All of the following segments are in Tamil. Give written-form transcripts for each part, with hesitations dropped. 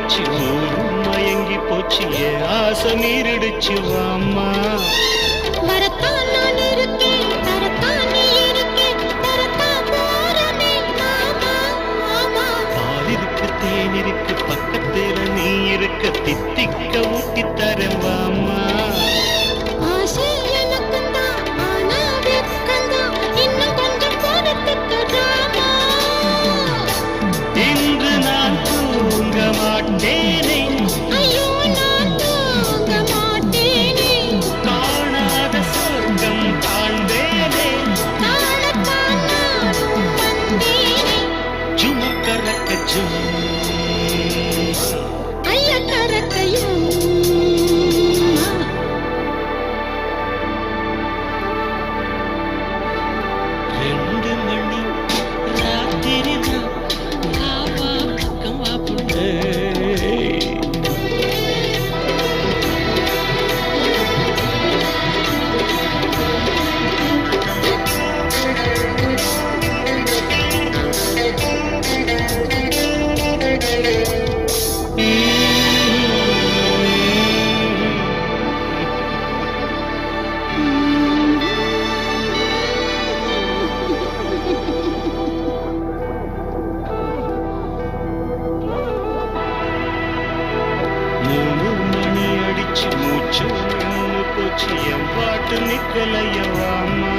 அடிச்சு ஊரும் மயங்கி போச்சு என் ஆசை நீரிடுச்சு வாம்மா. வரத்தான் நான் இருக்கேன், தரத்தான் நீ இருக்கேன், தரத்தான் போறமே மாமா மாமா. பால் இருக்கு தேன் இருக்கு பக்கத்துல நீ இருக்க தித்திக்க ஊட்டி தரேன் வாம்மா. ஆசை எனக்குந்தான், ஆனா வெட்கந்தான், இன்னும் கொஞ்சம் போறதுக்கு ராமா. இன்று நான் தூங்க மாட்டேனே, ஐயோ நான் தூங்க மாட்டேனே, காணாத சொர்க்கம் காண்பேனே. காணத்தான் நானும் வந்தேனே. ஜுமக்கரக்க ஜும் ஐய கரக்கையும் 2 மணி ராத்திரிதான் வாவா பக்கம் வா புள்ளே. மூணு மணி அடிச்சு மூச்சு நின்னு போச்சு என் பாட்டு நிக்கலையவாமா.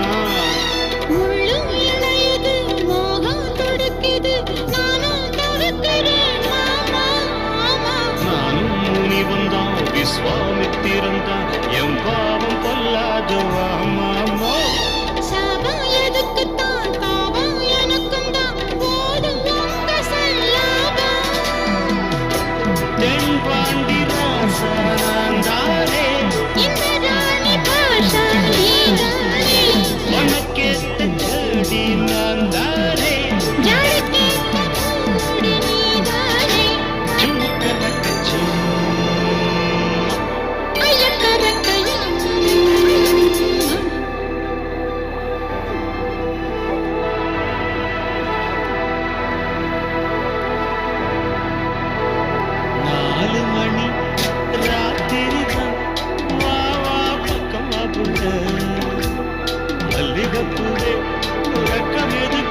உள்ளும் இளையது, மோகம் துடிக்குது, நானும் தவிக்கிறேன் மாமா மாமா. நானும் முனி வந்தான் விஸ்வாமித்திரந்தான் என் பாவம் பொல்லாது வாமாமா. சாபம் எதுக்குத்தான், பாவம் எனக்கும் தான், போதும் உங்க சல்லாபம். தென்பாண்டி ராசா நான் தானே, இந்த ராணி பாஷா நீதானே, உனக்கேத்த ஜோடி நான் தானே. ஜாடிக்கேத்த மூடி நீதானே. ஜும்கரக்க ஜும் ஐய கரக்கையும் 4 மணி ராத்திரிதான் வாவா பக்கம் வா புள்ளே. மல்லிகைப்பூவே உறக்கம் எதுக்கு